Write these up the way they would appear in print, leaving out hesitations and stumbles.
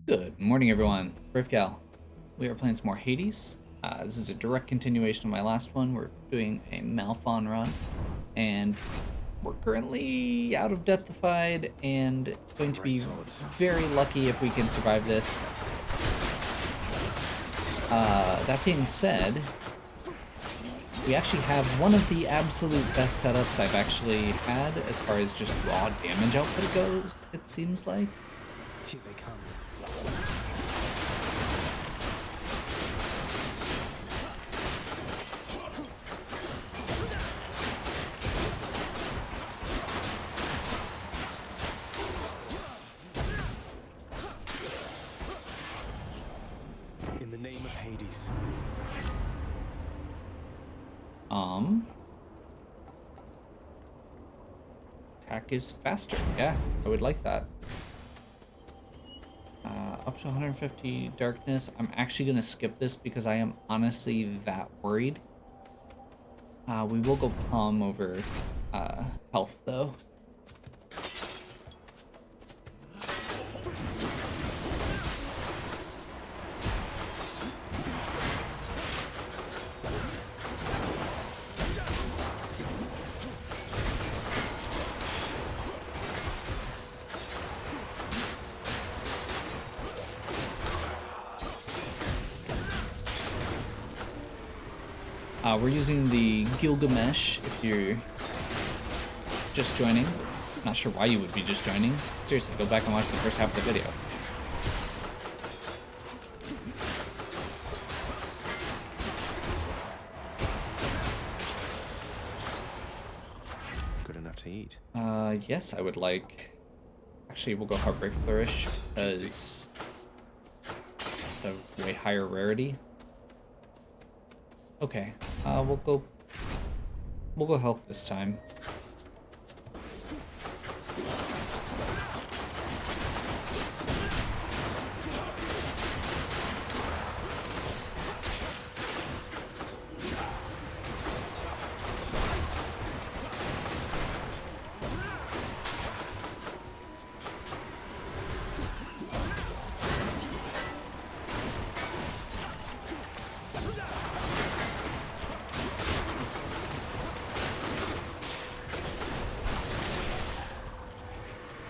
Good morning, everyone. It's Brave. We are playing some more Hades. This is a direct continuation of my last one. We're doing a Malphon run, and we're currently out of Deathified and going to be very lucky if we can survive this. That being said, we actually have one of the absolute best setups I've actually had as far as just raw damage output goes, it seems like. Here they come. In the name of Hades. Attack is faster. Yeah, I would like that. Up to 150 darkness. I'm actually going to skip this because I am honestly that worried. We will go palm over health, though. We're using the Gilgamesh if you're just joining. Not sure why you would be just joining. Seriously, go back and watch the first half of the video. Good enough to eat. Yes, I would like. Actually, we'll go Heartbreak Flourish because it's a way higher rarity. Okay, we'll go health this time.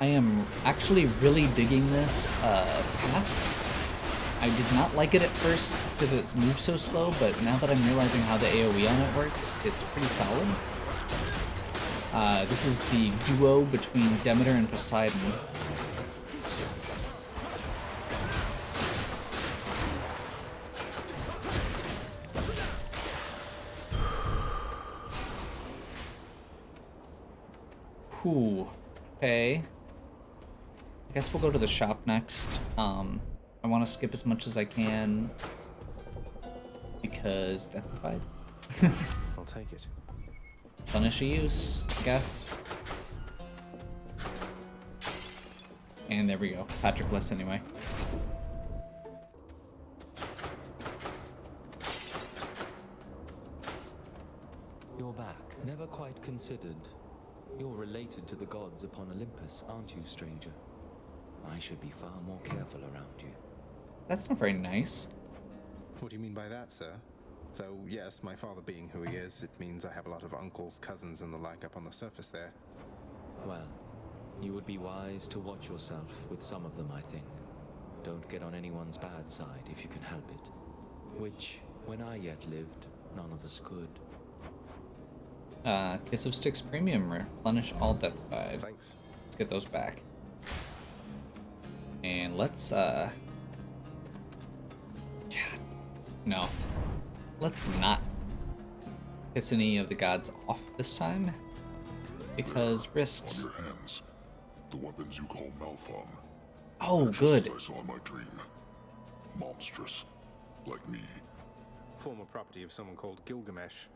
I am actually really digging this cast. I did not like it at first because it's moved so slow, but now that I'm realizing how the AoE on it works, it's pretty solid. This is the duo between Demeter and Poseidon. Whew. Okay. I guess we'll go to the shop next. I want to skip as much as I can because Deathified. I'll take it. Punish a use, I guess. And there we go. Patroclus anyway. You're back. Never quite considered. You're related to the gods upon Olympus, aren't you, stranger? I should be far more careful around you. That's not very nice. What do you mean by that, sir? Though, yes, my father being who he is, it means I have a lot of uncles, cousins, and the like up on the surface there. Well, you would be wise to watch yourself with some of them, I think. Don't get on anyone's bad side if you can help it. Which, when I yet lived, none of us could. Kiss of Styx Premium, replenish all Deathified. Thanks. Let's get those back. And let's, no. Let's not piss any of the gods off this time, because risks. On your hands, the weapons you call Malphon. Oh, Just good. as I saw in my dream. Monstrous, like me. Former property of someone called Gilgamesh.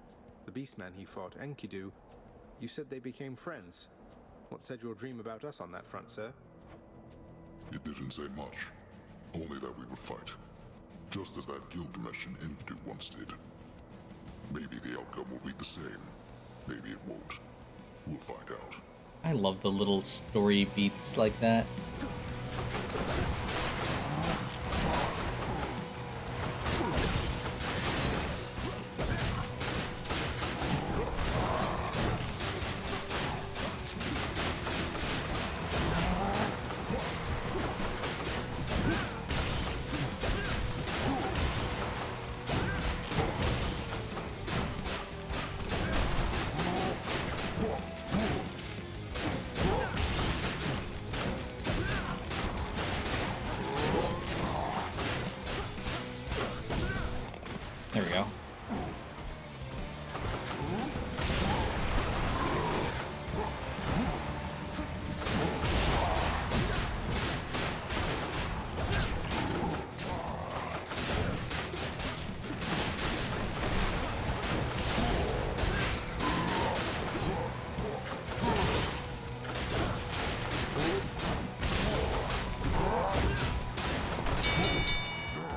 The beastman he fought, Enkidu. You said they became friends. What said your dream about us on that front, sir? It didn't say much, only that we would fight. Just as that Gilgamesh and Enkidu once did. Maybe the outcome will be the same. Maybe it won't. We'll find out. I love the little story beats like that.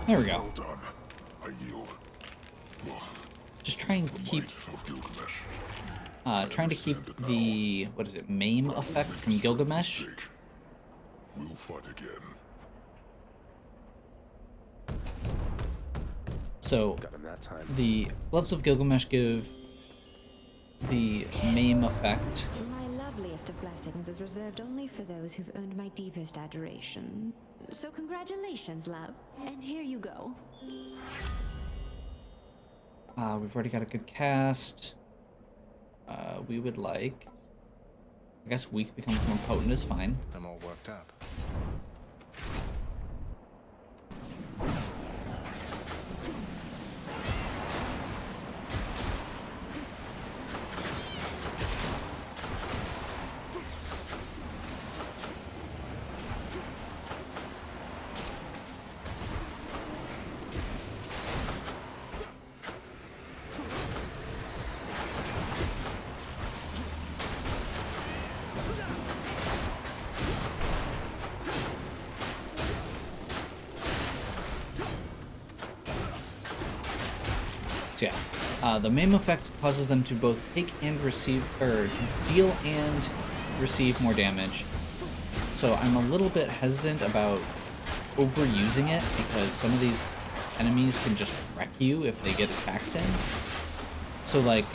There we go. Well done. I yield. Just try and The keep might of Gilgamesh. trying to keep understand it now. the, what is it, MAME I will effect make a from stupid Gilgamesh. mistake. We'll fight again. So Got him that time. the gloves of Gilgamesh give the MAME effect. My loveliest of blessings is reserved only for those who've earned my deepest adoration. So congratulations, love. And here you go. We've already got a good cast. We would like, I guess weak becomes more potent is fine. I'm all worked up. So yeah, the MAME effect causes them to both take and receive, or deal and receive more damage. So I'm a little bit hesitant about overusing it because some of these enemies can just wreck you if they get attacks in. So like,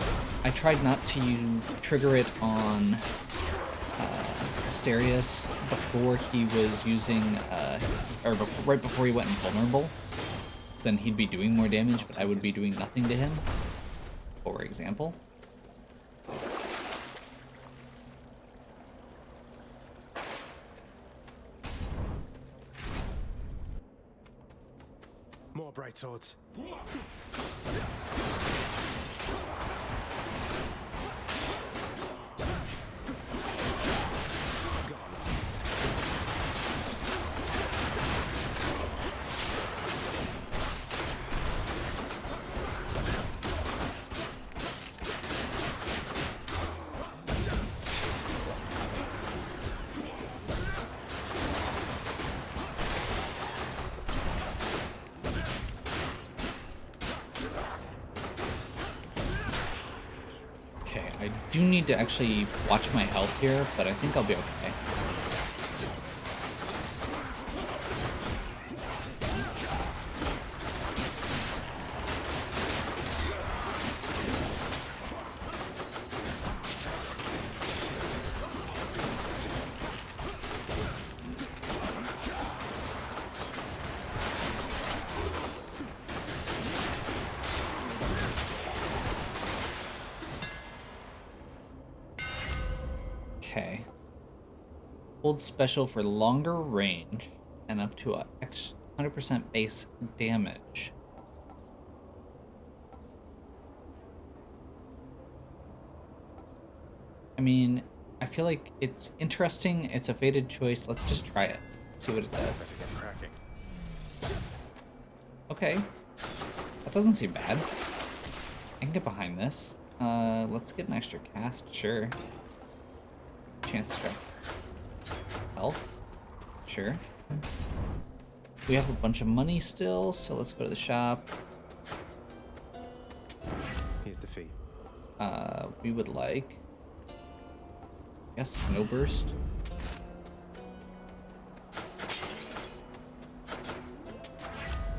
I tried not to trigger it on Asterius before he was using, right before he went invulnerable. Then he'd be doing more damage, but I would be doing nothing to him, for example. More bright swords. Okay, I do need to actually watch my health here, but I think I'll be okay. Okay. Hold special for longer range and up to a 100% base damage. I mean, I feel like it's interesting. It's a fated choice. Let's just try it. See what it does. Better get cracking. Okay. That doesn't seem bad. I can get behind this. Let's get an extra cast, sure. Chance to try health, sure. We have a bunch of money still, so let's go to the shop. Here's the fee. We would like, I guess, snow burst.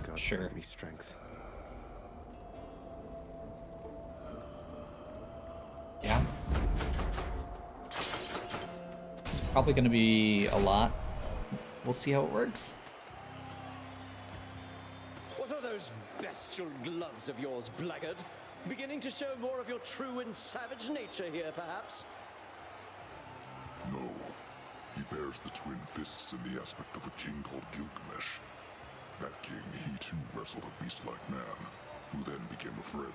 God Sure. grant me strength. Yeah. This is probably going to be a lot. We'll see how it works. What are those bestial gloves of yours, blackguard? Beginning to show more of your true and savage nature here, perhaps? No. He bears the twin fists in the aspect of a king called Gilgamesh. That king, he too wrestled a beast-like man, who then became a friend.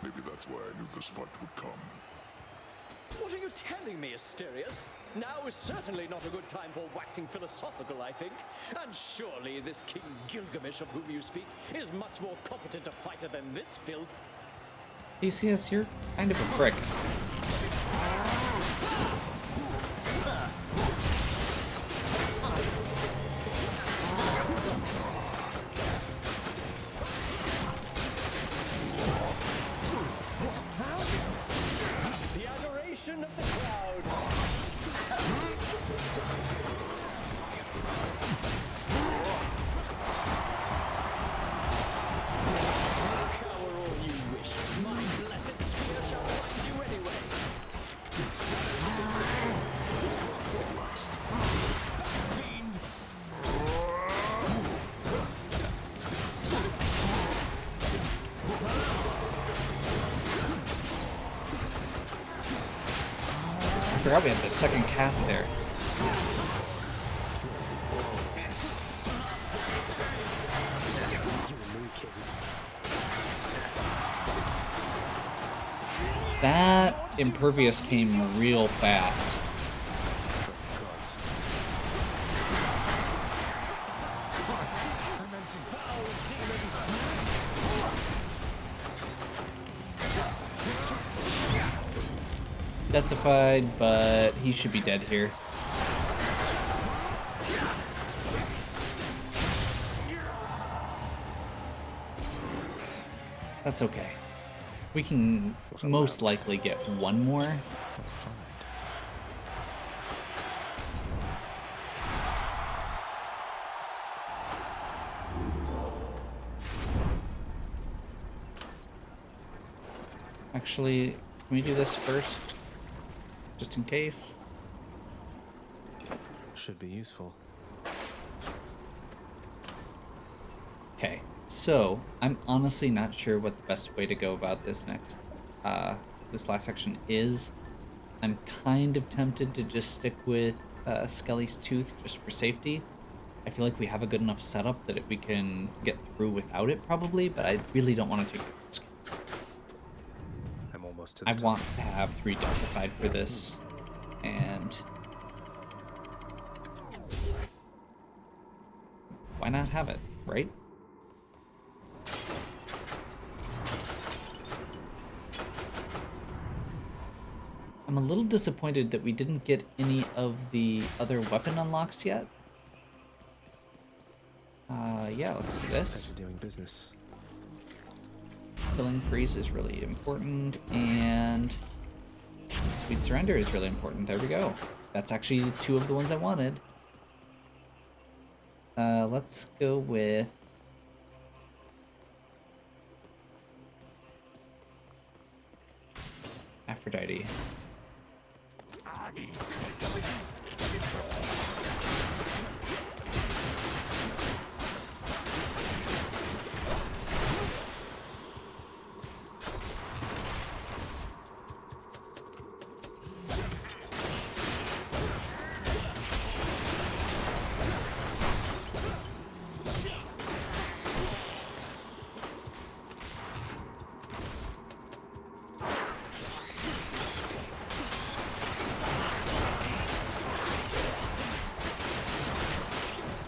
Maybe that's why I knew this fight would come. What are you telling me, Asterius? Now is certainly not a good time for waxing philosophical, I think. And surely this King Gilgamesh of whom you speak is much more competent a fighter than this filth. Theseus, you're kind of a prick. Cower all you wish. My blessed spear shall find you anyway. Fiend! I forgot we had the second cast there. That impervious came real fast. Deathified, but he should be dead here. That's okay. We can most likely get one more. Actually, can we do this first? Just in case. Should be useful. Okay, so I'm honestly not sure what the best way to go about this this last section is. I'm kind of tempted to just stick with Skelly's Tooth just for safety. I feel like we have a good enough setup that we can get through without it probably, but I really don't want to take the risk. I'm almost to the I top. want to have 3 Deltafied for this, and why not have it, right? I'm a little disappointed that we didn't get any of the other weapon unlocks yet. Yeah, let's do this. Pleasure doing business. Killing Freeze is really important, and Sweet Surrender is really important. There we go. That's actually 2 of the ones I wanted. Let's go with... Aphrodite.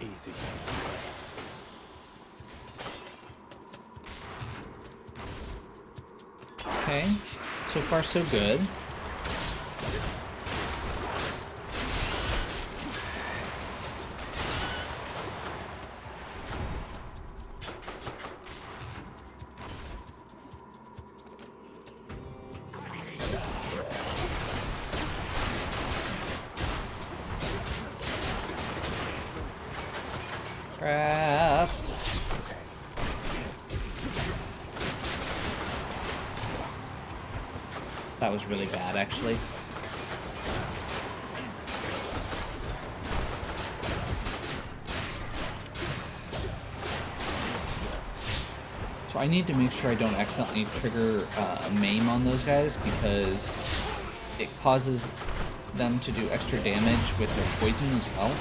Easy. Okay, so far so good. Crap. That was really bad, actually. So I need to make sure I don't accidentally trigger a maim on those guys, because it causes them to do extra damage with their poison as well.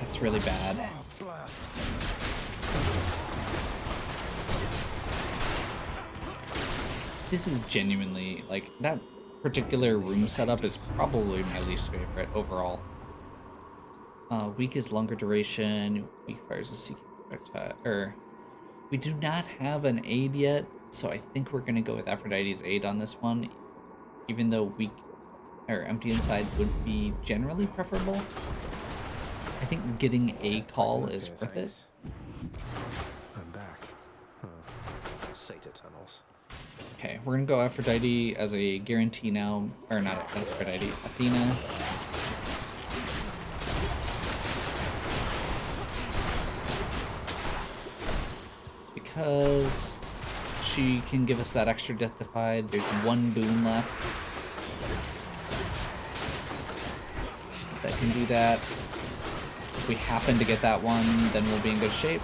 That's really bad. Blast. This is genuinely, like, that particular room setup is probably my least favorite overall. Weak is longer duration, weak fires a seeking projectile, we do not have an aid yet, so I think we're gonna go with Aphrodite's aid on this one, even though weak, or empty inside would be generally preferable. I think getting a call is Okay, worth it. thanks. I'm back. Sata tunnels. Okay, we're gonna go Aphrodite as a guarantee now, or not Aphrodite, Athena. because she can give us that extra death defied. There's one boon left that can do that. If we happen to get that one, then we'll be in good shape.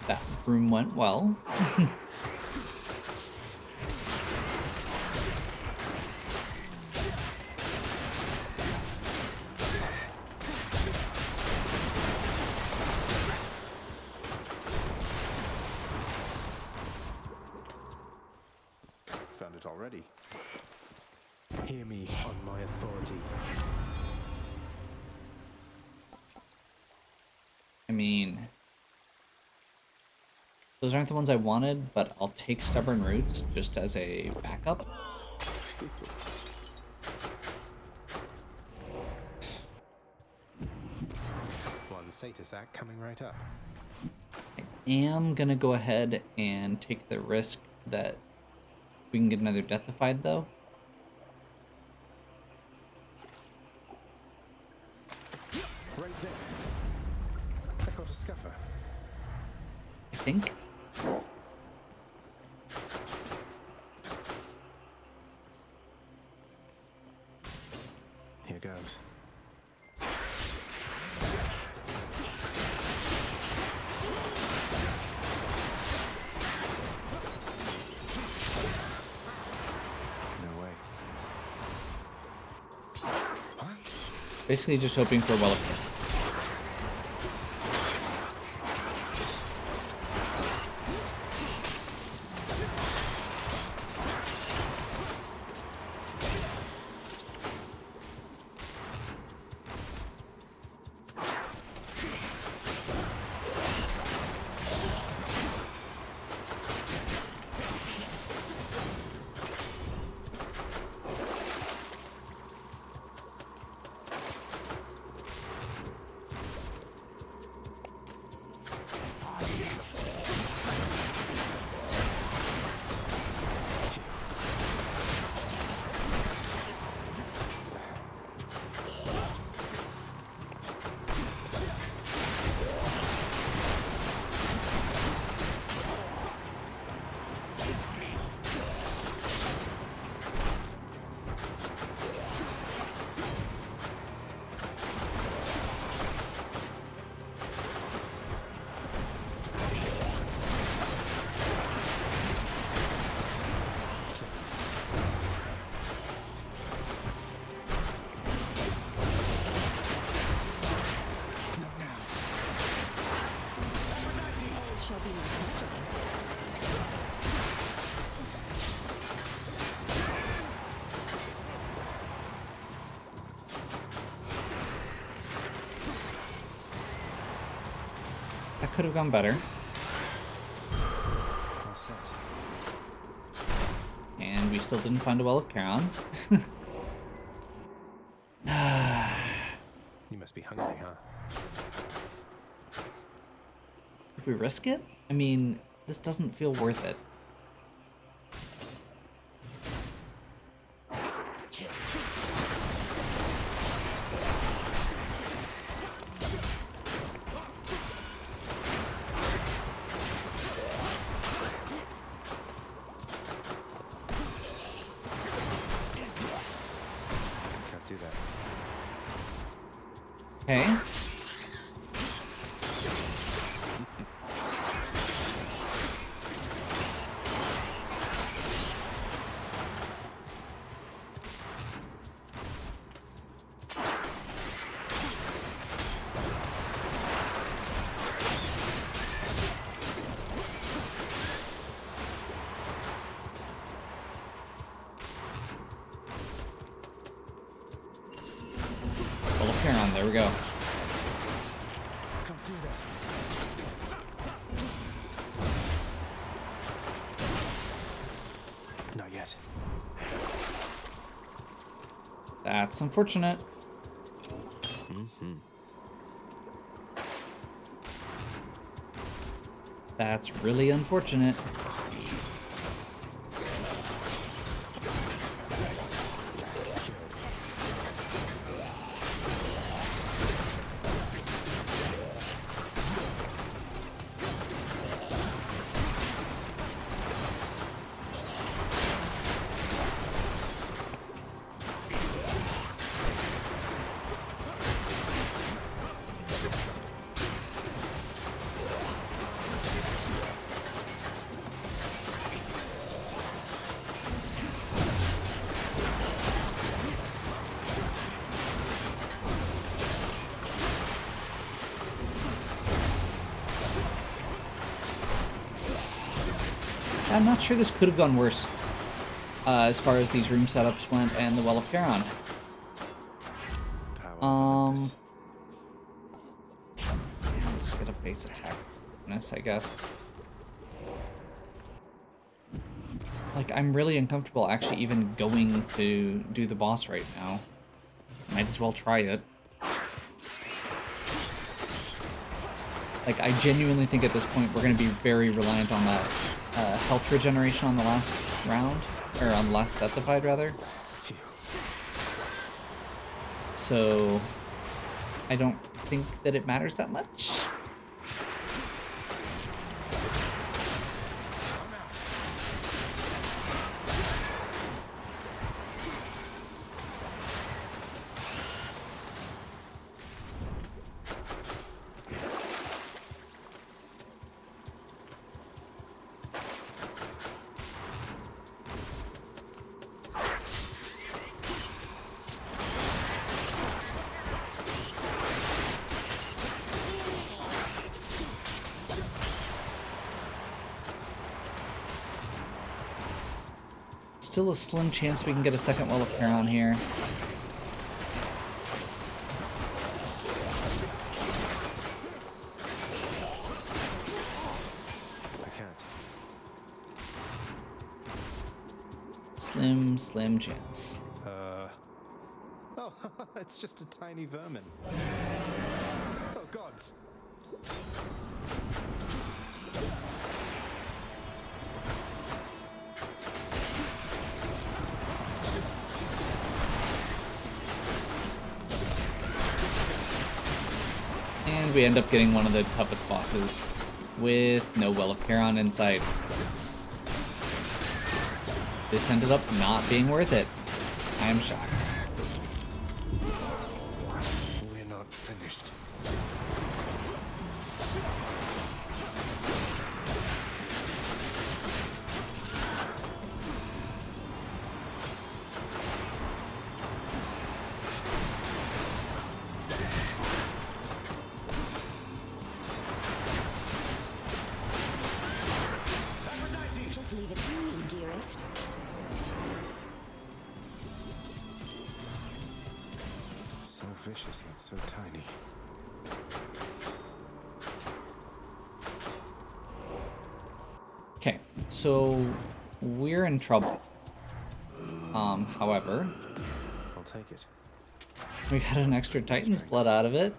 That room went well. Found it already. Hear me on my authority. I mean, those aren't the ones I wanted, but I'll take Stubborn Roots just as a backup. One Satasak coming right up. I am gonna go ahead and take the risk that we can get another Deathified, though. Right there. I caught a scuffer. I think. Here goes. No way. Basically just hoping for a well of That could have gone better. All set. And we still didn't find a well of Charon. You must be hungry, huh? If we risk it? I mean, this doesn't feel worth it. Can't do that. Okay. Well of Charon, there we go. Can't do that. Not yet. That's unfortunate. That's really unfortunate. I'm not sure this could have gone worse as far as these room setups went and the Well of Charon. Power of Olympus. Let's get a base attack bonus, I guess. Like, I'm really uncomfortable actually even going to do the boss right now. Might as well try it. Like, I genuinely think at this point we're going to be very reliant on that health regeneration on the last round, or on the last Deathified, rather. Phew. So, I don't think that it matters that much. Still a slim chance we can get a second Well of Charon here. I can't. Slim chance. Oh, it's just a tiny vermin. Oh, gods. And we end up getting one of the toughest bosses with no Well of Charon in sight. This ended up not being worth it. I am shocked. We're not finished. Just leave it to me, dearest. So vicious yet so tiny. Okay, so we're in trouble. However, I'll take it. we got an extra Titan's Blood out of it.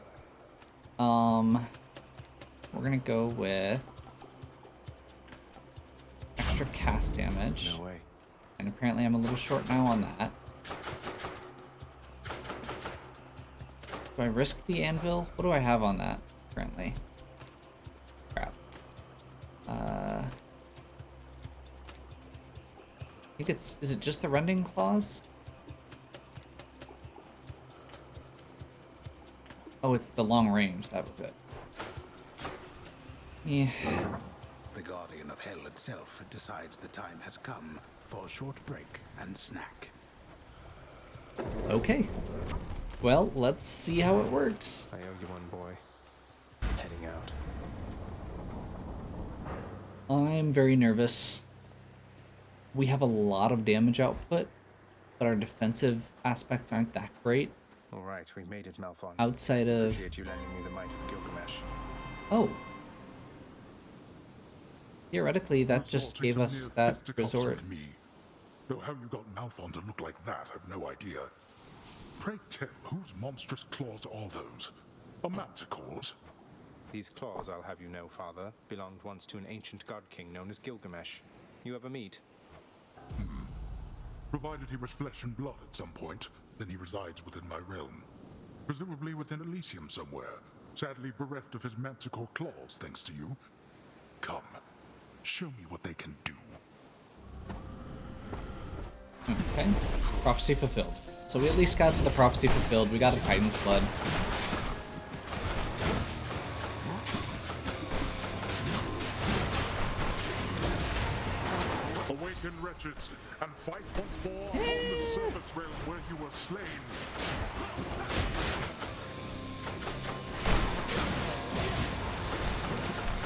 We're gonna go with extra cast damage. No way. And apparently I'm a little short now on that. Do I risk the anvil? What do I have on that currently? Crap. I think it's... Is it just the rending claws? Oh, it's the long range. That was it. Yeah. The Guardian of Hell itself decides the time has come for a short break and snack. Okay. Well, let's see how it works. I owe you one, boy. Heading out. I'm very nervous. We have a lot of damage output, but our defensive aspects aren't that great. All right, we made it, Malphon. Outside of... Appreciate you lending me the might of Gilgamesh. Oh. Theoretically, that That's just all gave to us mere that fisticuffs resort. with me. Though how you got Malphon to look like that, I've no idea. Pray tell, whose monstrous claws are those? A manticore's? These claws, I'll have you know, Father, belonged once to an ancient god king known as Gilgamesh. You ever meet? Provided he was flesh and blood at some point, then he resides within my realm. Presumably within Elysium somewhere, sadly bereft of his manticore claws thanks to you. Come, show me what they can do. Okay. Prophecy fulfilled. So we at least got the prophecy fulfilled. We got a Titan's blood. Awaken, wretches, and fight once more on the surface realm where you were slain.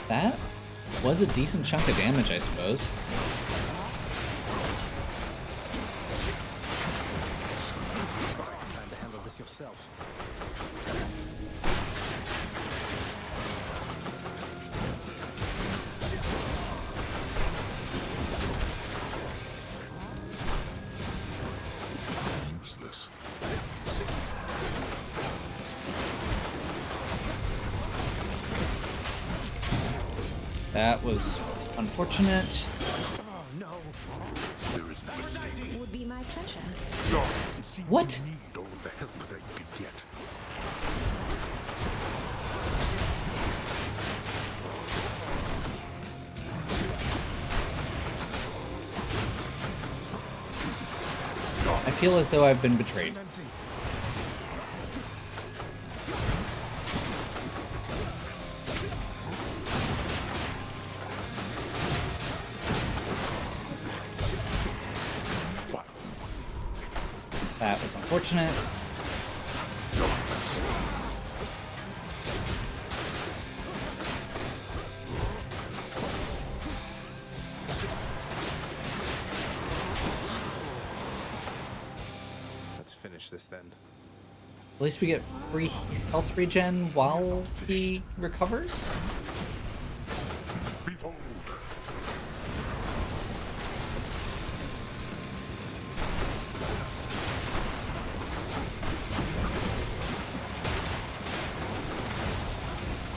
That was a decent chunk of damage, I suppose. Plan to handle this yourself. Useless. That was unfortunate. Oh no! There is no mistake. Would be my pleasure. Go and see What? you need all the help that you can get. I feel as though I've been betrayed. Empty. What? That was unfortunate. Let's finish this then. At least we get free health regen while he recovers. Behold!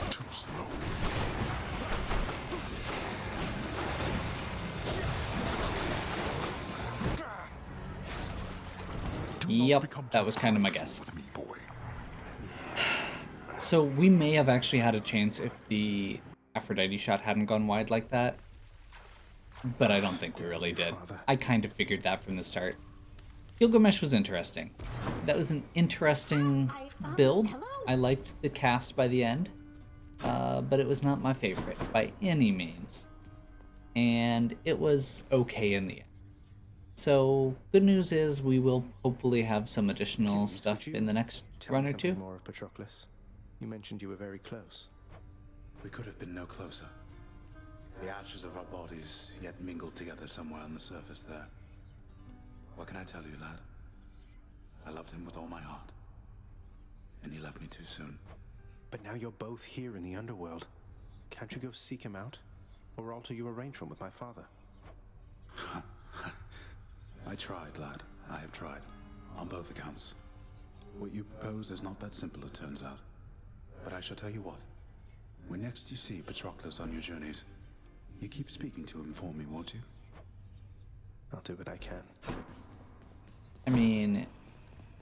Too slow. Do not Yep, become that too was kind of my powerful guess. with me, boy. So we may have actually had a chance if the Aphrodite shot hadn't gone wide like that. But I don't think we really did. I kind of figured that from the start. Gilgamesh was interesting. That was an interesting build. I liked the cast by the end. But it was not my favorite by any means. And it was okay in the end. So, good news is we will hopefully have some additional Achilles, stuff would you in the next Tell run me or something two. more of Patroclus. You mentioned you were very close. We could have been no closer. The ashes of our bodies yet mingled together somewhere on the surface there. What can I tell you, lad? I loved him with all my heart. And he left me too soon. But now you're both here in the underworld. Can't you go seek him out? Or alter your arrangement with my father? I tried, lad. I have tried. On both accounts. What you propose is not that simple, it turns out. But I shall tell you what. When next you see Patroclus on your journeys, you keep speaking to him for me, won't you? I'll do what I can. I mean,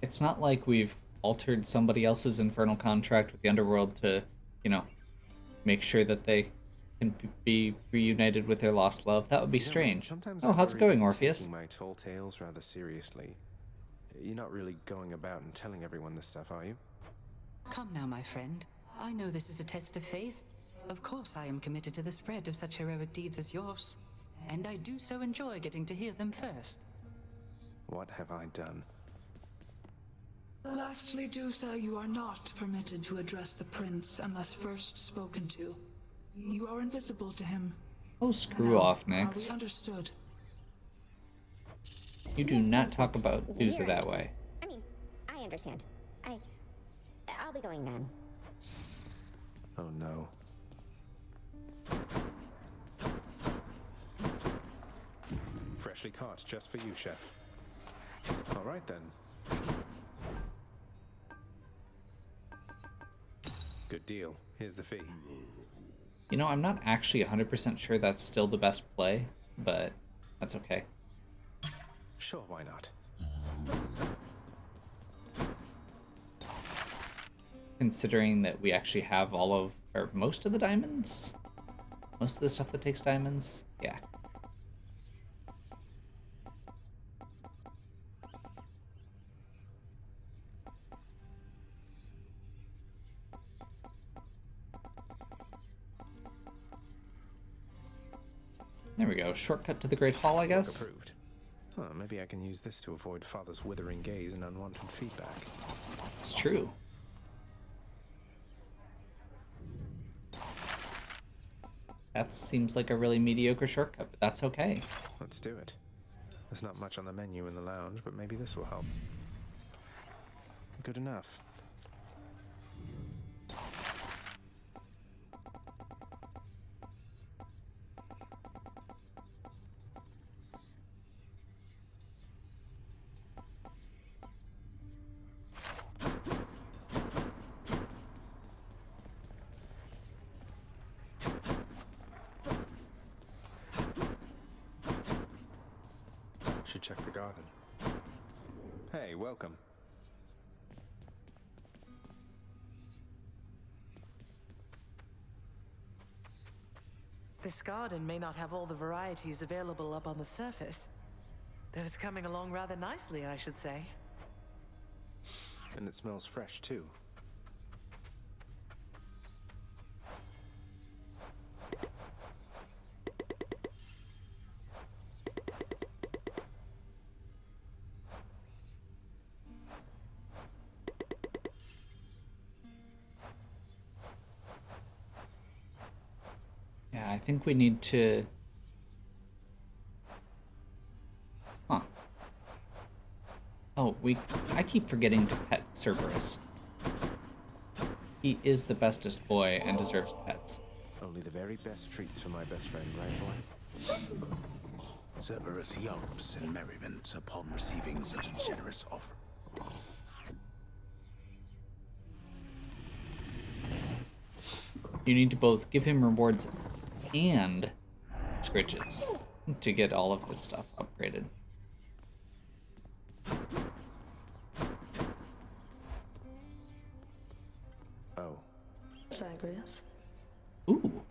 it's not like we've altered somebody else's infernal contract with the underworld to, make sure that they can be reunited with their lost love. That would be strange. Sometimes Oh, I how's it worry going, that you're Orpheus? taking my tall tales rather seriously. You're not really going about and telling everyone this stuff, are you? Come now, my friend. I know this is a test of faith. Of course I am committed to the spread of such heroic deeds as yours. And I do so enjoy getting to hear them first. What have I done? Lastly, Dusa, you are not permitted to address the prince unless first spoken to. You are invisible to him. Oh, screw Now, off, are we Nix. understood? You do not talk about Dusa that way. I mean, I understand. I'll be going then. Oh no. Freshly caught just for you, Chef. All right then. Good deal. Here's the fee. You know, I'm not actually 100% sure that's still the best play, but that's okay. Sure, why not? Considering that we actually have all of, or most of the diamonds? Most of the stuff that takes diamonds? Yeah. There we go. Shortcut to the Great Hall, I guess. Approved. Well, maybe I can use this to avoid Father's withering gaze and unwanted feedback. It's true. That seems like a really mediocre shortcut, but that's okay. Let's do it. There's not much on the menu in the lounge, but maybe this will help. Good enough. Should check the garden. Hey, welcome. This garden may not have all the varieties available up on the surface, though it's coming along rather nicely, I should say. And it smells fresh, too. Yeah, I think we need to... Huh. Oh, I keep forgetting to pet Cerberus. He is the bestest boy and deserves pets. Only the very best treats for my best friend, right, boy? Cerberus yelps in merriment upon receiving such a generous offer. You need to both give him rewards and scritches to get all of his stuff upgraded. Oh. Zagreus? Ooh.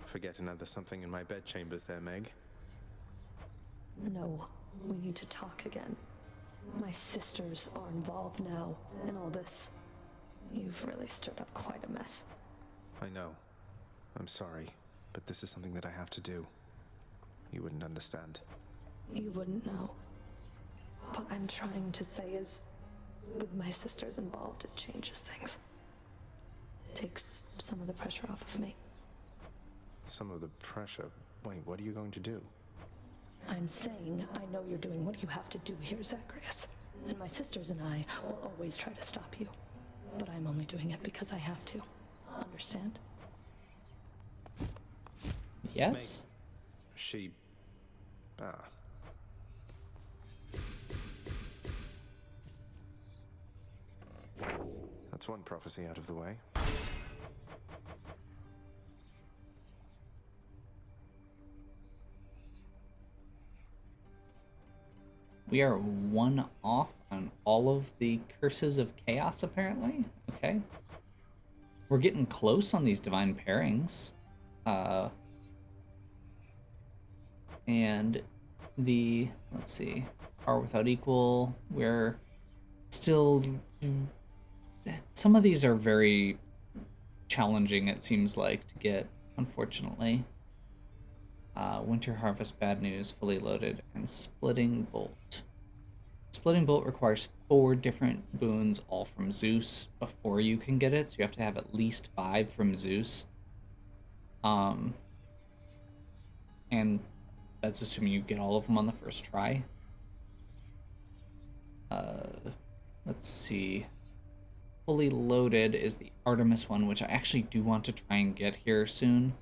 Forget another something in my bedchambers there, Meg. No, we need to talk again. My sisters are involved now in all this. You've really stirred up quite a mess. I know. I'm sorry, but this is something that I have to do. You wouldn't understand. You wouldn't know. What I'm trying to say is, with my sisters involved, it changes things. Takes some of the pressure off of me. Some of the pressure? Wait, what are you going to do? I'm saying I know you're doing what you have to do here, Zagreus. And my sisters and I will always try to stop you. But I'm only doing it because I have to. Understand? Yes? She... That's one prophecy out of the way. We are one off on all of the curses of chaos, apparently. Okay. We're getting close on these divine pairings. And the, let's see, power without equal, we're still, some of these are very challenging, it seems like, to get, unfortunately. Winter Harvest, Bad News, Fully Loaded, and Splitting Bolt. Splitting Bolt requires 4 different boons, all from Zeus, before you can get it, so you have to have at least 5 from Zeus. And that's assuming you get all of them on the first try. Let's see. Fully Loaded is the Artemis one, which I actually do want to try and get here soon.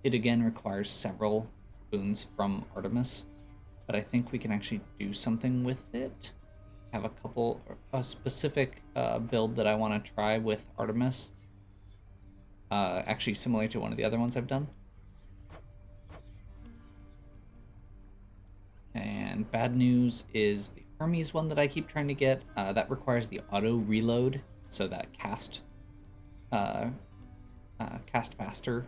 It again requires several boons from Artemis, but I think we can actually do something with it. have a specific build that I want to try with Artemis. Actually similar to one of the other ones I've done. And bad news is the Hermes one that I keep trying to get. That requires the auto reload, so that cast faster.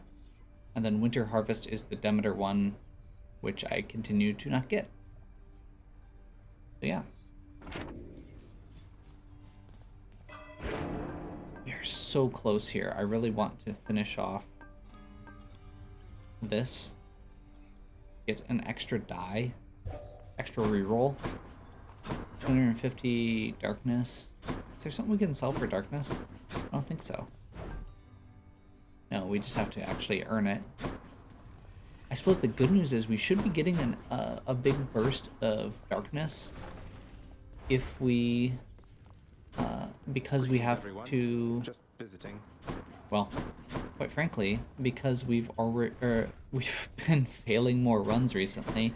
And then Winter Harvest is the Demeter one, which I continue to not get. So yeah. We are so close here. I really want to finish off this. Get an extra die. Extra reroll. 250 darkness. Is there something we can sell for darkness? I don't think so. No, we just have to actually earn it. I suppose the good news is we should be getting a big burst of darkness if we, because we have to. Just visiting. Well, quite frankly, because we've been failing more runs recently,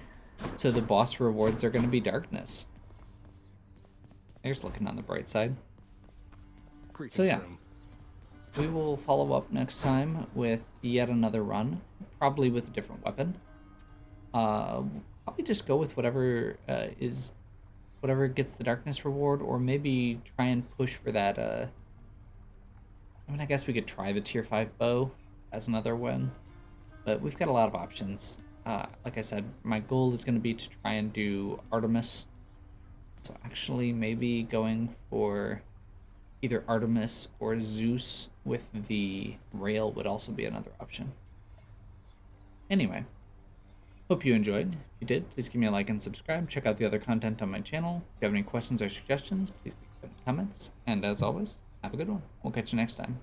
so the boss rewards are going to be darkness. There's looking on the bright side. So yeah. We will follow up next time with yet another run, probably with a different weapon. Probably just go with whatever gets the darkness reward, or maybe try and push for that. I mean, I guess we could try the tier 5 bow as another one, but we've got a lot of options. Like I said, my goal is going to be to try and do Artemis. So actually, maybe going for either Artemis or Zeus with the rail would also be another option. Anyway, hope you enjoyed. If you did, please give me a like and subscribe. Check out the other content on my channel. If you have any questions or suggestions, please leave them in the comments. And as always, have a good one. We'll catch you next time.